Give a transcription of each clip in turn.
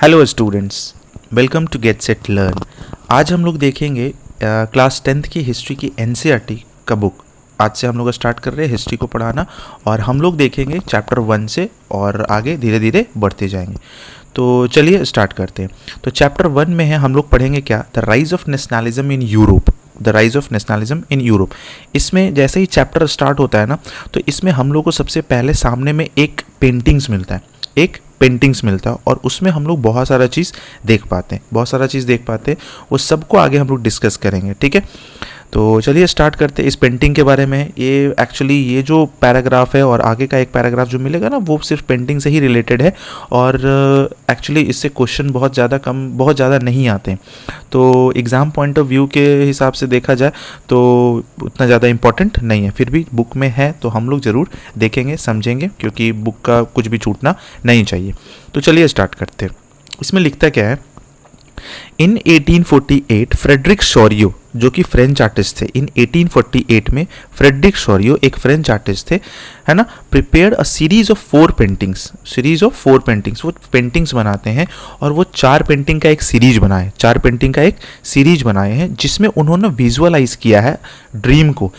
Hello students, welcome to get set learn. आज हम लोग देखेंगे क्लास 10th की हिस्ट्री की एनसीईआरटी का बुक। आज से हम लोग स्टार्ट कर रहे हैं हिस्ट्री को पढ़ाना और हम लोग देखेंगे चैप्टर 1 से और आगे धीरे धीरे बढ़ते जाएंगे। तो चलिए स्टार्ट करते हैं। तो चैप्टर 1 में है हम लोग पढ़ेंगे क्या, the rise of nationalism in Europe. The rise of nationalism in Europe. इसमें जैसे ही चैप्टर स्टार्ट होता है ना, तो इसमें हम लोग को सबसे पहले सामने में एक पेंटिंग्स मिलता है और उसमें हम लोग बहुत सारा चीज़ देख पाते हैं। वो सबको आगे हम लोग डिस्कस करेंगे, ठीक है। तो चलिए स्टार्ट करते हैं। इस पेंटिंग के बारे में, ये जो पैराग्राफ है और आगे का एक पैराग्राफ जो मिलेगा ना, वो सिर्फ पेंटिंग से ही रिलेटेड है और एक्चुअली इससे क्वेश्चन बहुत ज़्यादा नहीं आते हैं। तो एग्ज़ाम पॉइंट ऑफ व्यू के हिसाब से देखा जाए तो उतना ज़्यादा इम्पोर्टेंट नहीं है, फिर भी बुक में है तो हम लोग ज़रूर देखेंगे, समझेंगे, क्योंकि बुक का कुछ भी छूटना नहीं चाहिए। तो चलिए स्टार्ट करते हैं। इसमें लिखता क्या है, इन 1848 फ्रेडरिक शोरियो, जो कि फ्रेंच आर्टिस्ट थे, इन 1848 में फ्रेडरिक शोरियो एक फ्रेंच आर्टिस्ट थे, है ना, prepared a series of four paintings. वो पेंटिंग्स बनाते हैं और वो चार पेंटिंग का एक सीरीज बनाए हैं जिसमें उन्होंने विजुअलाइज किया है ड्रीम को,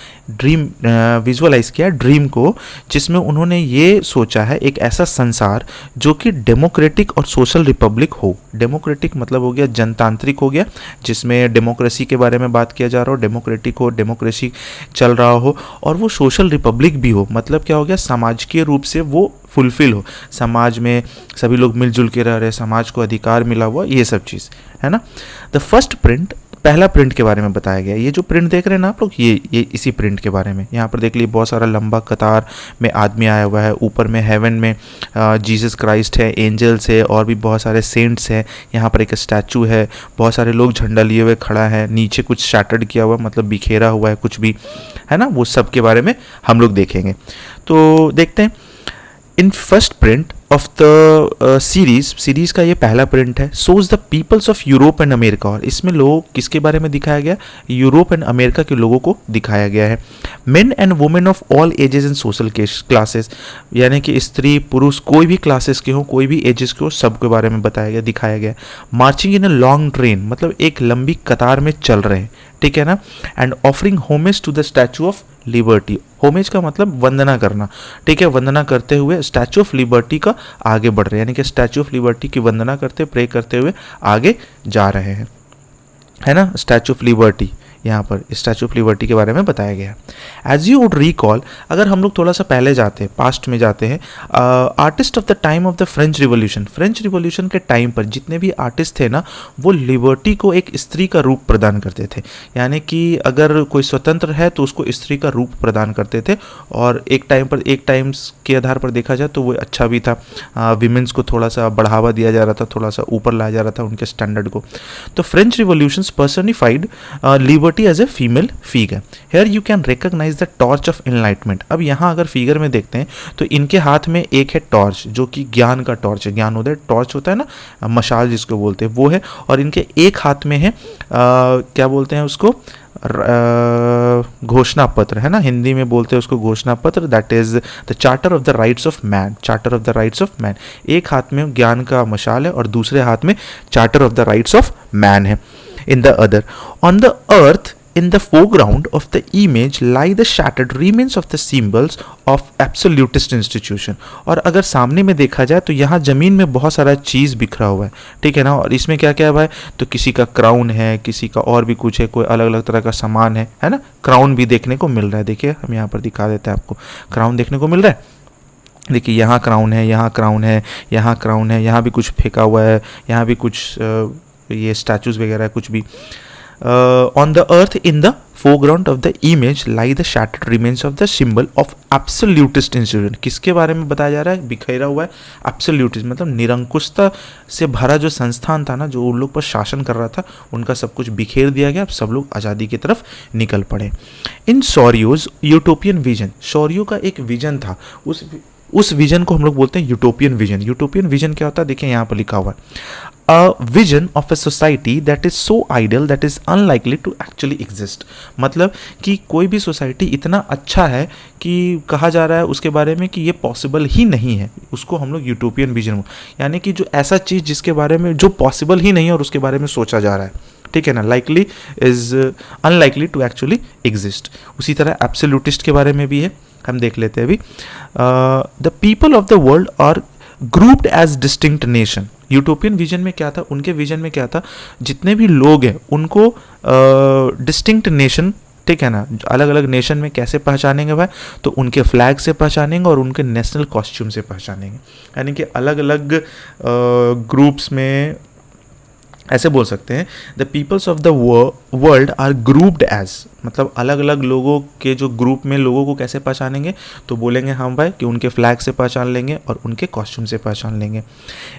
जिसमें उन्होंने ये सोचा है एक ऐसा संसार जो कि डेमोक्रेटिक और सोशल रिपब्लिक हो। डेमोक्रेटिक मतलब हो गया जनतांत्रिक हो गया, जिसमें डेमोक्रेसी के बारे में बात किया जा रहा हो, डेमोक्रेटिक हो, डेमोक्रेसी चल रहा हो, और वो सोशल रिपब्लिक भी हो। मतलब क्या हो गया, समाज के रूप से वो फुलफिल हो, समाज में सभी लोग मिलजुल के रह रहे, समाज को अधिकार मिला हुआ, ये सब चीज़ है ना। द फर्स्ट प्रिंट, पहला प्रिंट के बारे में बताया गया। ये जो प्रिंट देख रहे हैं ना आप लोग, ये इसी प्रिंट के बारे में। यहाँ पर देख लीजिए बहुत सारा लंबा कतार में आदमी आया हुआ है, ऊपर में हेवन में जीसस क्राइस्ट है, एंजल्स है और भी बहुत सारे सेंट्स हैं। यहाँ पर एक स्टैचू है, बहुत सारे लोग झंडा लिए हुए खड़ा है, नीचे कुछ शैटर्ड किया हुआ, मतलब बिखेरा हुआ है कुछ भी, है ना। वो सब के बारे में हम लोग देखेंगे। तो देखते हैं। In first print of the series का ये पहला प्रिंट है, shows the peoples of Europe and America. और इसमें लोग किसके बारे में दिखाया गया, यूरोप एंड अमेरिका के लोगों को दिखाया गया है। Main and women of all ages and social classes, यानी कि स्त्री पुरुष कोई भी क्लासेस के हो, कोई भी एजेस के हो, सबके बारे में बताया गया, दिखाया गया। Marching in a long train, मतलब एक लंबी कतार में चल रहे हैं, ठीक है ना। And offering homage to the Statue of Liberty. Homage का मतलब वंदना करना, ठीक है। वंदना करते हुए स्टैचू ऑफ लिबर्टी का आगे बढ़ रहे हैं, यानी कि स्टैचू ऑफ लिबर्टी की वंदना करते, प्रे करते हुए आगे जा रहे हैं, है ना। स्टैचू ऑफ लिबर्टी, यहाँ पर स्टैचू ऑफ लिबर्टी के बारे में बताया गया है। एज यू वुड रिकॉल, अगर हम लोग थोड़ा सा पहले जाते हैं, पास्ट में जाते हैं, artist of the time of the French revolution के टाइम पर जितने भी आर्टिस्ट थे ना, वो लिबर्टी को एक स्त्री का रूप प्रदान करते थे। यानी कि अगर कोई स्वतंत्र है तो उसको स्त्री का रूप प्रदान करते थे, और एक टाइम्स के आधार पर देखा जाए तो वो अच्छा भी था। विमेंस को थोड़ा सा बढ़ावा दिया जा रहा था, थोड़ा सा ऊपर लाया जा रहा था उनके स्टैंडर्ड को। तो French Revolution personified liberty as a female figure. Here you can recognise the torch of enlightenment. अब यहाँ अगर फिगर में देखते हैं तो इनके हाथ में एक है टॉर्च, जो कि ज्ञान का टॉर्च है, ज्ञानोदय टॉर्च होता है ना, मशाल जिसको बोलते हैं, वो है। और इनके एक हाथ में है क्या बोलते हैं उसको, घोषणा पत्र, है ना, हिंदी में बोलते हैं उसको घोषणा पत्र, that is the charter of the rights of man. एक हाथ में ज्ञान का मशाल है और दूसरे हाथ में charter of the rights of man है। In the other, on the earth, in the foreground of the image lie the shattered remains of the symbols of absolutist institution। और अगर सामने में देखा जाए तो यहाँ जमीन में बहुत सारा चीज़ बिखरा हुआ है, ठीक है ना। और इसमें क्या क्या है, तो किसी का क्राउन है, किसी का और भी कुछ है, कोई अलग अलग तरह का सामान है ना। क्राउन भी देखने को मिल रहा है, देखिए हम यहाँ पर दिखा देते हैं आपको, क्राउन देखने को मिल रहा है। देखिए यहाँ क्राउन है, यहाँ क्राउन है, यहाँ क्राउन है, यहाँ भी कुछ फेंका हुआ है, यहाँ भी कुछ ये स्टैचूज वगैरह कुछ भी। On the earth in the foreground of the image lie the shattered remains of the symbol of absolutist institution. किसके बारे में बताया जा रहा है, बिखेरा हुआ है, एब्सोल्यूटिस्ट मतलब निरंकुशता से भरा जो संस्थान था ना, जो उन लोग पर शासन कर रहा था, उनका सब कुछ बिखेर दिया गया। अब सब लोग आज़ादी की तरफ निकल पड़े। इन शोरियोज यूटोपियन विजन, शोरियो का एक विजन था, उस विजन को हम लोग बोलते हैं यूटोपियन विजन। यूटोपियन विजन क्या होता है, देखिए यहाँ पर लिखा हुआ है, a vision of a society that is so ideal that is unlikely to actually exist. मतलब कि कोई भी सोसाइटी इतना अच्छा है कि कहा जा रहा है उसके बारे में कि ये पॉसिबल ही नहीं है, उसको हम लोग यूटोपियन विजन, यानी कि जो ऐसा चीज़ जिसके बारे में जो पॉसिबल ही नहीं है और उसके बारे में सोचा जा रहा है, ठीक है ना, likely is unlikely to actually exist. उसी तरह एब्सोल्यूटिस्ट के बारे में भी है, हम देख लेते हैं अभी. The people of the world are grouped as distinct nation. Utopian vision में क्या था, उनके विजन में क्या था, जितने भी लोग हैं उनको डिस्टिंक्ट नेशन, ठीक है ना, अलग अलग नेशन में कैसे पहचानेंगे भाई, तो उनके फ्लैग से पहचानेंगे और उनके नेशनल कॉस्ट्यूम से पहचानेंगे. यानी कि अलग अलग ग्रुप्स में ऐसे बोल सकते हैं, the peoples of the world are grouped as, मतलब अलग अलग लोगों के जो ग्रुप में लोगों को कैसे पहचानेंगे, तो बोलेंगे हम भाई कि उनके फ्लैग से पहचान लेंगे और उनके कॉस्ट्यूम से पहचान लेंगे.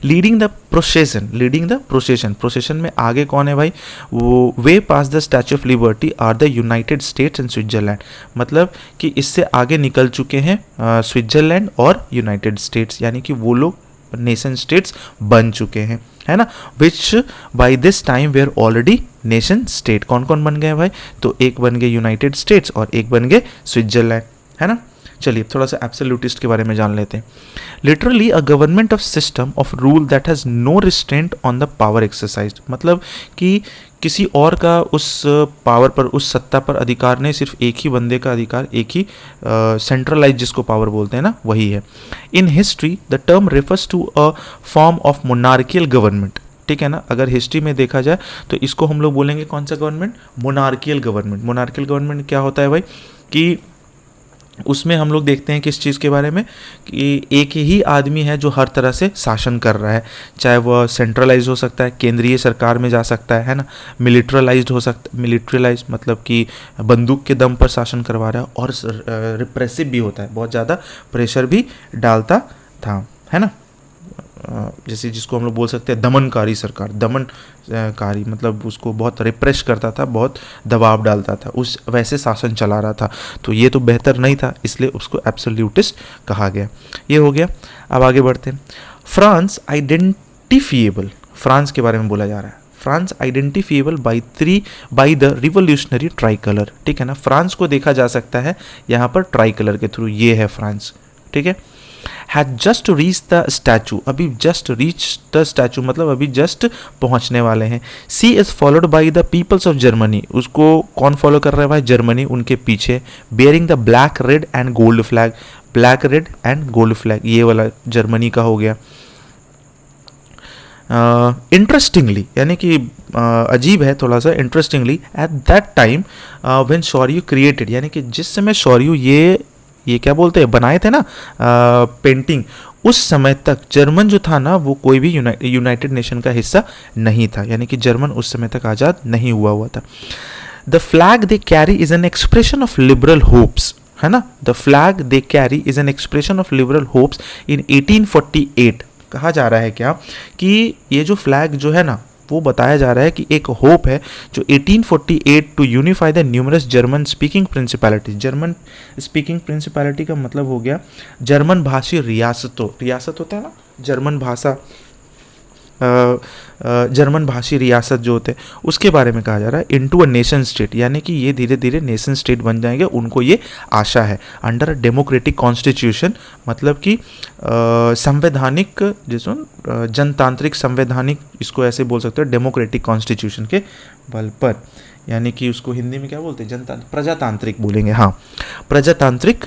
लीडिंग द प्रोसेशन, प्रोसेशन में आगे कौन है भाई, वो way pass the Statue of Liberty are the United States and Switzerland. मतलब कि इससे आगे निकल चुके हैं स्विट्जरलैंड और यूनाइटेड स्टेट्स, यानी कि वो लोग नेशन स्टेट्स बन चुके हैं, है ना, which by this time were already nation state. कौन कौन बन गए भाई, तो एक बन गए यूनाइटेड स्टेट्स और एक बन गए स्विट्जरलैंड, है ना. चलिए थोड़ा सा एब्सोल्यूटिस्ट के बारे में जान लेते हैं. Literally a government of system of rule that has no restraint on the power exercise. मतलब कि किसी और का उस पावर पर, उस सत्ता पर अधिकार नहीं, सिर्फ एक ही बंदे का अधिकार, एक ही सेंट्रलाइज जिसको पावर बोलते हैं ना, वही है. In history the term refers to a form of monarchical government. ठीक है ना, अगर हिस्ट्री में देखा जाए तो इसको हम लोग बोलेंगे कौन सा government, monarchial government. Monarchial government क्या होता है भाई, कि उसमें हम लोग देखते हैं किस चीज़ के बारे में, कि एक ही आदमी है जो हर तरह से शासन कर रहा है, चाहे वह सेंट्रलाइज हो सकता है, केंद्रीय सरकार में जा सकता है ना, मिलिट्रलाइज्ड हो सकता है, मिलिट्रलाइज मतलब कि बंदूक के दम पर शासन करवा रहा है, और रिप्रेसिव भी होता है, बहुत ज़्यादा प्रेशर भी डालता था, है ना. जैसे जिसको हम लोग बोल सकते हैं दमनकारी सरकार, दमनकारी मतलब उसको बहुत रिप्रेस करता था, बहुत दबाव डालता था, उस वैसे शासन चला रहा था. तो ये तो बेहतर नहीं था, इसलिए उसको एब्सोल्यूटिस्ट कहा गया. ये हो गया. अब आगे बढ़ते हैं. फ्रांस आइडेंटिफिएबल, फ्रांस के बारे में बोला जा रहा है. France identifiable by the revolutionary try colour. ठीक है ना, फ्रांस को देखा जा सकता है यहाँ पर ट्राई कलर के थ्रू. ये है फ्रांस, ठीक है. had just reached the statue, अभी just reached the statue मतलब अभी just पहुंचने वाले हैं. She is followed by the peoples of Germany. उसको कौन फॉलो कर रहा है भाई, जर्मनी उनके पीछे. bearing the black red and gold flag, black red and gold flag, ये वाला जर्मनी का हो गया. इंटरेस्टिंगली यानी कि अजीब है थोड़ा सा. Interestingly at that time when Sorrieu created, यानी कि जिस समय शौर्यू ये क्या बोलते हैं बनाए थे ना पेंटिंग, उस समय तक जर्मन जो था ना वो कोई भी यूनाइटेड नेशन का हिस्सा नहीं था, यानी कि जर्मन उस समय तक आज़ाद नहीं हुआ था. The flag they carry is an expression of liberal hopes, है ना. The flag they carry is an expression of liberal hopes in 1848. कहा जा रहा है क्या कि ये जो फ्लैग जो है ना, वो बताया जा रहा है कि एक होप है जो 1848 to unify the numerous German speaking principality. German speaking principality का मतलब हो गया जर्मन भाषी रियासतों, रियासत होता है ना जर्मन भाषा, जर्मन भाषी रियासत जो होते हैं उसके बारे में कहा जा रहा है. इनटू अ नेशन स्टेट, यानी कि ये धीरे धीरे नेशन स्टेट बन जाएंगे, उनको ये आशा है. अंडर डेमोक्रेटिक कॉन्स्टिट्यूशन मतलब कि संवैधानिक, जिसमें जनतांत्रिक संवैधानिक, इसको ऐसे बोल सकते हो डेमोक्रेटिक कॉन्स्टिट्यूशन के बल पर, यानी कि उसको हिंदी में क्या बोलते हैं, प्रजातांत्रिक बोलेंगे, हाँ प्रजातांत्रिक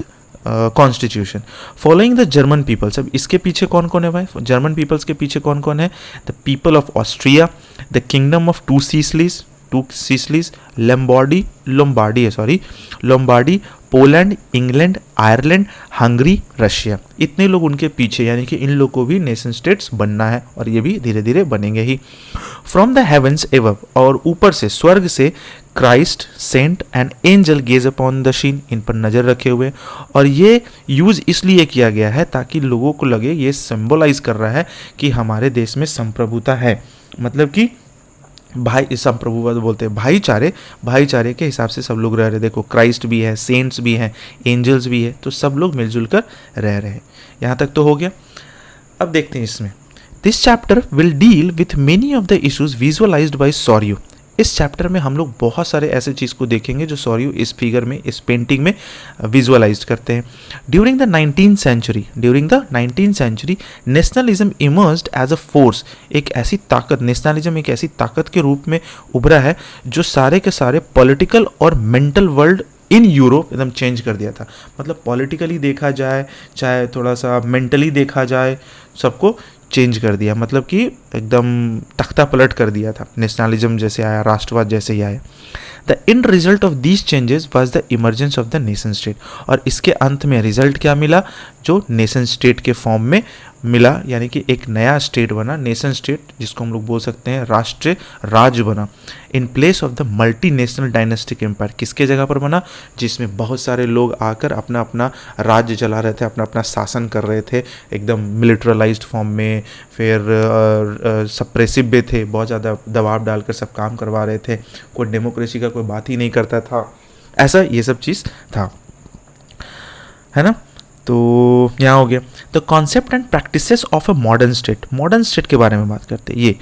constitution. Following the German peoples. अब इसके पीछे कौन कौन है भाई, जर्मन पीपल्स के पीछे कौन कौन है, the people of Austria, the kingdom of two Sicilies, Lombardy, Poland, England, Ireland, Hungary, Russia. इतने लोग उनके पीछे, यानी कि इन लोग को भी नेशन स्टेट्स बनना है और ये भी धीरे धीरे बनेंगे ही. फ्रॉम द हेवंस एबव, और ऊपर से स्वर्ग से, Christ, saint and angel gaze upon the scene, इन पर नज़र रखे हुए. और ये यूज़ इसलिए किया गया है ताकि लोगों को लगे ये सिंबलाइज कर रहा है कि हमारे देश में संप्रभुता है, मतलब कि भाई संप्रभुता बोलते हैं भाईचारे के हिसाब से सब लोग रह रहे. देखो क्राइस्ट भी है, सेंट्स भी हैं, एंजल्स भी है, तो सब लोग मिलजुल कर रह रहे हैं. यहाँ तक तो हो गया. अब देखते हैं इसमें this chapter will deal with many of the issues visualised by Sorrieu. इस चैप्टर में हम लोग बहुत सारे ऐसे चीज़ को देखेंगे जो सॉरियो इस फिगर में, इस पेंटिंग में विजुअलाइज करते हैं। During the 19th century nationalism emerged as a force. एक ऐसी ताकत, नेशनलिज्म एक ऐसी ताकत के रूप में उभरा है जो सारे के सारे पॉलिटिकल और मेंटल वर्ल्ड इन यूरोप एकदम चेंज कर दिया था। मतलब पॉलिटिकली देखा जाए, चाहे थोड़ा सा मेंटली देखा जाए, सबको चेंज कर दिया। मतलब कि एकदम तख्ता पलट कर दिया था। नेशनलिज्म जैसे आया, राष्ट्रवाद जैसे ही आया। The end result of these changes was the emergence of the nation state. और इसके अंत में रिजल्ट क्या मिला? जो नेशन स्टेट के फॉर्म में मिला, यानी कि एक नया स्टेट बना, नेशन स्टेट, जिसको हम लोग बोल सकते हैं राष्ट्रीय राज्य बना। In place of the multi national dynastic empire. किसके जगह पर बना? जिसमें बहुत सारे लोग आकर अपना अपना राज्य चला रहे थे, अपना अपना शासन कर रहे थे, एकदम मिलिट्रलाइज्ड फॉर्म में। फिर सप्रेसिव भी थे, बहुत ज़्यादा दबाव डालकर सब काम करवा रहे थे। कोई डेमोक्रेसी का कोई बात ही नहीं करता था। ऐसा ये सब चीज़ था, है ना। तो यहाँ हो गया the concept and practices of a modern state. Modern state के बारे में बात करते हैं। ये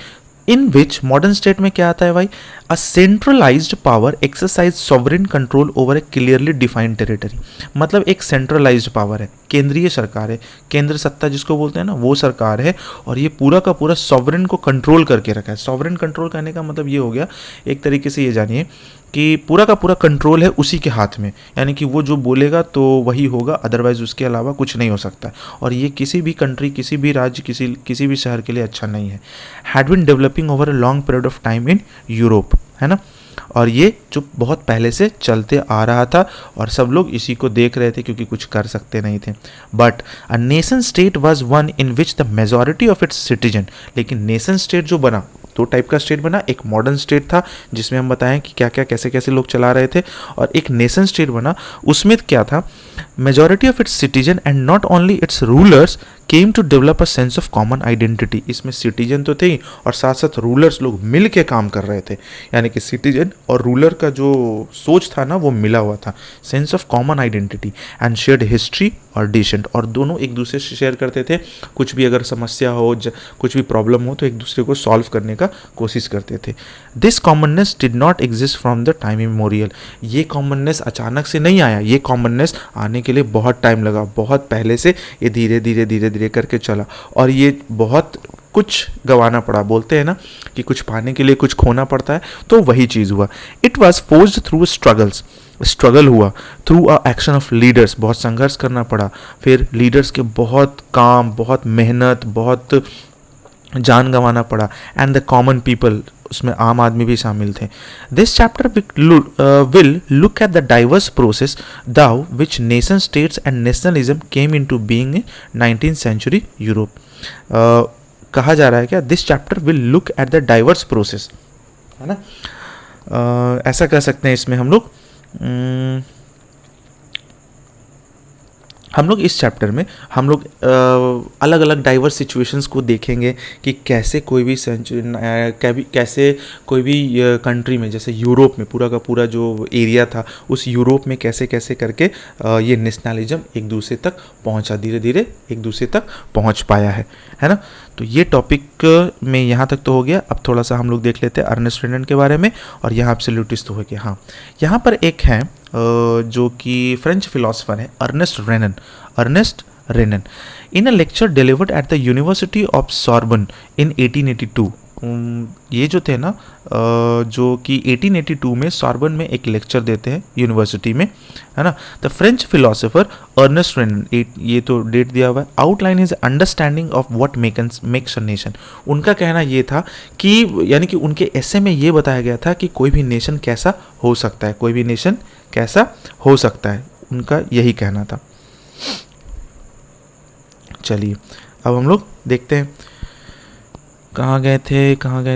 इन विच मॉडर्न स्टेट में क्या आता है भाई? A centralised power exercise sovereign control over a clearly defined territory. मतलब एक सेंट्रलाइज्ड पावर है, केंद्रीय सरकार है, केंद्र सत्ता जिसको बोलते हैं ना, वो सरकार है, और ये पूरा का पूरा सॉवरेन को कंट्रोल करके रखा है। सॉवरेन कंट्रोल करने का मतलब ये हो गया, एक तरीके से ये जानिए कि पूरा का पूरा कंट्रोल है उसी के हाथ में, यानी कि वो जो बोलेगा तो वही होगा, अदरवाइज उसके अलावा कुछ नहीं हो सकता। और ये किसी भी कंट्री, किसी भी राज्य, किसी भी शहर के लिए अच्छा नहीं है। Had been developing over a long period of time in Europe, है ना। और ये जो बहुत पहले से चलते आ रहा था और सब लोग इसी को देख रहे थे क्योंकि कुछ कर सकते नहीं थे। But a nation state was one in which the majority of its citizen. लेकिन नेशन स्टेट जो बना, दो टाइप का स्टेट बना। एक मॉडर्न स्टेट था जिसमें हम बताएं कि क्या क्या कैसे कैसे लोग चला रहे थे, और एक नेशन स्टेट बना, उसमें क्या था? Majority of its citizen and not only its rulers came to develop a sense of common identity. इसमें सिटीजन तो थे ही और साथ साथ रूलर्स, लोग मिल के काम कर रहे थे, यानी कि सिटीजन और रूलर का जो सोच था ना वो मिला हुआ था। Sense of common identity and shared history और डिसेंट। और दोनों एक दूसरे से शेयर करते थे, कुछ भी अगर समस्या हो, कुछ भी प्रॉब्लम हो तो एक दूसरे को सॉल्व करने का कोशिश करते थे। This commonness did not exist from the time immemorial. ये कॉमननेस अचानक से नहीं आया, ये कॉमननेस आने के लिए बहुत टाइम लगा, बहुत पहले से ये धीरे धीरे धीरे धीरे करके चला, और ये बहुत कुछ गंवाना पड़ा। बोलते हैं ना कि कुछ पाने के लिए कुछ खोना पड़ता है, तो वही चीज़ हुआ। It was forced through struggles. Struggle हुआ through a action of leaders, बहुत संघर्ष करना पड़ा। फिर लीडर्स के बहुत काम, बहुत मेहनत, बहुत जान गंवाना पड़ा। एंड द कॉमन पीपल, उसमें आम आदमी भी शामिल थे। This chapter will look at the diverse process through which nation states and nationalism came into being in 19th century Europe. कहा जा रहा है क्या? This chapter will look at the diverse process, है ना। ऐसा कह सकते हैं इसमें हम लोग इस चैप्टर में हम लोग अलग अलग डाइवर्स सिचुएशंस को देखेंगे कि कैसे कोई भी कैसे कोई भी कंट्री में, जैसे यूरोप में पूरा का पूरा जो एरिया था, उस यूरोप में कैसे कैसे करके ये नेशनलिज्म एक दूसरे तक पहुंचा, धीरे धीरे एक दूसरे तक पहुंच पाया है ना। तो ये टॉपिक में यहाँ तक तो हो गया। अब थोड़ा सा हम लोग देख लेते हैं अर्नेस्ट रेनन के बारे में, और यहाँ एब्सोल्यूटिस्ट तो हो गया। हाँ, यहाँ पर एक है जो कि फ्रेंच फिलोसफर है Ernest Renan. In a lecture delivered at the University of Sorbonne in 1882। ये जो थे ना, जो कि 1882 में सॉर्बन में एक लेक्चर देते हैं यूनिवर्सिटी में, है ना। द फ्रेंच फिलोसोफर अर्नेस्ट रेनन, ये तो डेट दिया हुआ है, outline is understanding of what makes a nation. उनका कहना ये था कि, यानी कि उनके एसे में ये बताया गया था कि कोई भी नेशन कैसा हो सकता है, कोई भी नेशन कैसा हो सकता है, उनका यही कहना था। चलिए अब हम लोग देखते हैं कहाँ गए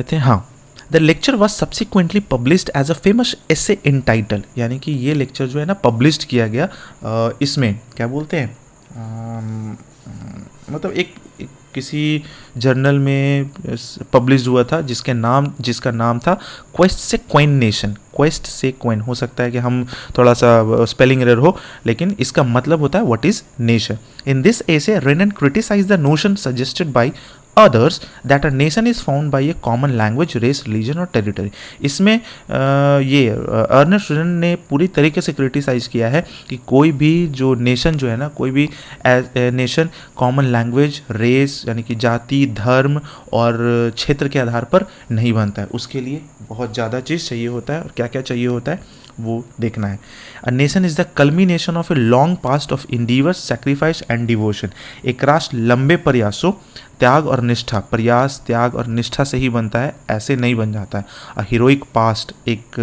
थे। हाँ, the lecture was subsequently published as a famous essay entitled, यानी कि ये लेक्चर जो है ना पब्लिश्ड किया गया। इसमें क्या बोलते हैं, मतलब एक किसी जर्नल में पब्लिश हुआ था जिसका नाम था क्वेस्ट से क्वेन। हो सकता है कि हम थोड़ा सा स्पेलिंग एरर हो, लेकिन इसका मतलब होता है what is nation. In this essay Renan criticise the notion suggested by others that a nation is formed by a common language, race, religion और territory। इसमें ये अर्नेस्ट रेनन ने पूरी तरीके से क्रिटिसाइज किया है कि कोई भी जो नेशन जो है ना, कोई भी नेशन कॉमन लैंग्वेज, रेस यानी कि जाति, धर्म और क्षेत्र के आधार पर नहीं बनता है। उसके लिए बहुत ज़्यादा चीज़ चाहिए होता है, और क्या क्या चाहिए होता है वो देखना है। A nation is the culmination of a long past of endeavours, sacrifice and devotion. एक राष्ट्र लंबे प्रयासों, त्याग और निष्ठा, प्रयास, त्याग और निष्ठा से ही बनता है, ऐसे नहीं बन जाता है। अ हीरोइक पास्ट, एक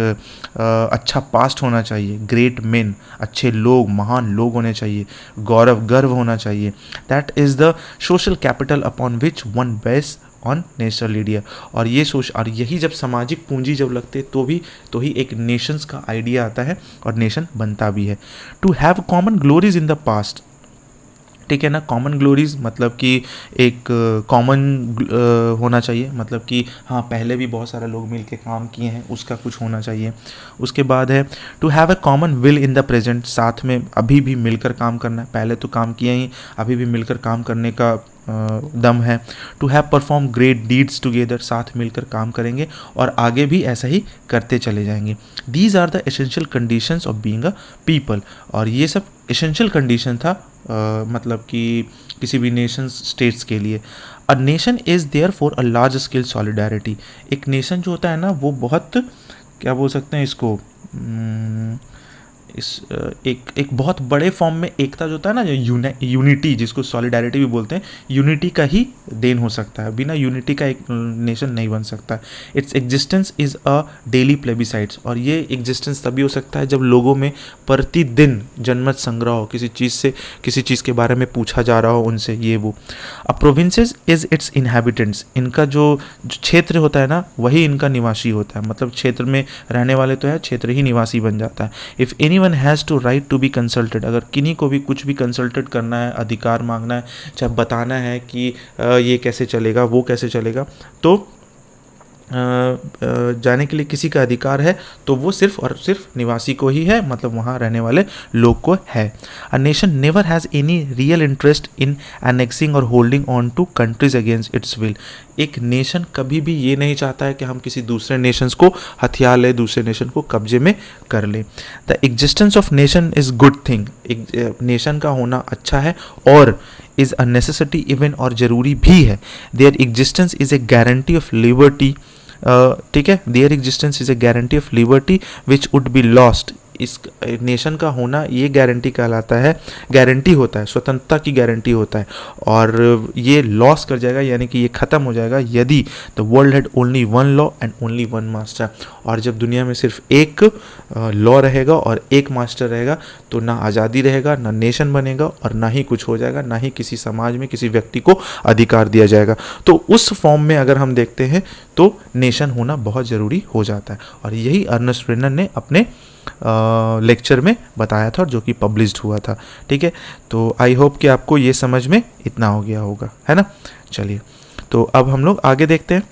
अच्छा पास्ट होना चाहिए। ग्रेट मेन, अच्छे लोग, महान लोग होने चाहिए। गौरव, गर्व होना चाहिए। That is the social capital upon which one base on national idea. और ये सोच, और यही जब सामाजिक पूंजी जब लगते तो ही एक नेशंस का आइडिया आता है और नेशन बनता भी है। To have common glories in the past, ठीक है ना। कॉमन ग्लोरीज मतलब कि एक कॉमन होना चाहिए, मतलब कि हाँ पहले भी बहुत सारे लोग मिलके काम किए हैं, उसका कुछ होना चाहिए। उसके बाद है to have a common will in the present, साथ में अभी भी मिलकर काम करना है। पहले तो काम किए ही, अभी भी मिलकर काम करने का दम है। To have perform great deeds together, साथ मिलकर काम करेंगे और आगे भी ऐसा ही करते चले जाएंगे। These are the essential conditions of being a people. और ये सब एसेंशियल कंडीशन था मतलब कि किसी भी नेशन स्टेट्स के लिए। A nation is therefore a large scale solidarity. एक नेशन जो होता है ना वो बहुत, क्या बोल सकते हैं इसको, एक बहुत बड़े फॉर्म में एकता जो होता है ना, यूनिटी, जिसको सॉलिडारिटी भी बोलते हैं, यूनिटी का ही देन हो सकता है। बिना यूनिटी का एक नेशन नहीं बन सकता। Its existence is a daily plebiscites. और ये एग्जिस्टेंस तभी हो सकता है जब लोगों में प्रतिदिन जनमत संग्रह हो, किसी चीज़ के बारे में पूछा जा रहा हो उनसे, ये वो। अ प्रोविंसेस इज़ इट्स इनहेबिटेंट्स। इनका जो क्षेत्र होता है ना वही इनका निवासी होता है। मतलब क्षेत्र में रहने वाले तो है, क्षेत्र ही निवासी बन जाता है। If anyone has to right to be consulted, अगर किन्हीं को भी कुछ भी कंसल्टेड करना है, अधिकार मांगना है, चाहे बताना है कि ये कैसे चलेगा, वो कैसे चलेगा, तो जाने के लिए किसी का अधिकार है तो वो सिर्फ और सिर्फ निवासी को ही है, मतलब वहाँ रहने वाले लोग को है। A nation never has any real interest in annexing or holding on to countries against its will. एक नेशन कभी भी ये नहीं चाहता है कि हम किसी दूसरे नेशंस को हथियार ले, दूसरे नेशन को कब्जे में कर ले। The existence of nation is good thing. एक नेशन का होना अच्छा है और इज़ अ नेसेसिटी इवन, और ज़रूरी भी है। There existence is a guarantee of liberty, ठीक है। There existence is a guarantee of liberty which would be lost. इस नेशन का होना ये गारंटी कहलाता है, गारंटी होता है, स्वतंत्रता की गारंटी होता है, और ये लॉस कर जाएगा, यानी कि ये ख़त्म हो जाएगा यदि the world had only one law and only one master. और जब दुनिया में सिर्फ एक लॉ रहेगा और एक मास्टर रहेगा तो ना आज़ादी रहेगा, ना नेशन बनेगा, और ना ही कुछ हो जाएगा, ना ही किसी समाज में किसी व्यक्ति को अधिकार दिया जाएगा। तो उस फॉर्म में अगर हम देखते हैं तो नेशन होना बहुत ज़रूरी हो जाता है। और यही अर्नेस्ट रेनन ने अपने लेक्चर में बताया था और जो कि पब्लिश्ड हुआ था, ठीक है। तो आई होप कि आपको ये समझ में इतना हो गया होगा, है ना। चलिए, तो अब हम लोग आगे देखते हैं।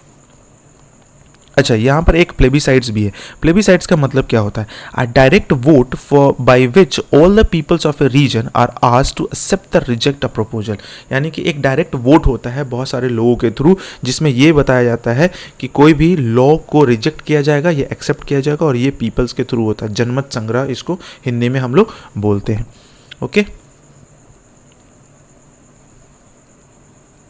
अच्छा, यहाँ पर एक प्लेबिसाइड्स भी है। प्लेबिसाइड्स का मतलब क्या होता है? A direct vote for by which all the peoples of a region are asked to accept the reject a proposal. यानी कि एक डायरेक्ट वोट होता है बहुत सारे लोगों के थ्रू, जिसमें ये बताया जाता है कि कोई भी लॉ को रिजेक्ट किया जाएगा या एक्सेप्ट किया जाएगा, और ये पीपल्स के थ्रू होता है। जनमत संग्रह इसको हिंदी में हम लोग बोलते हैं। ओके।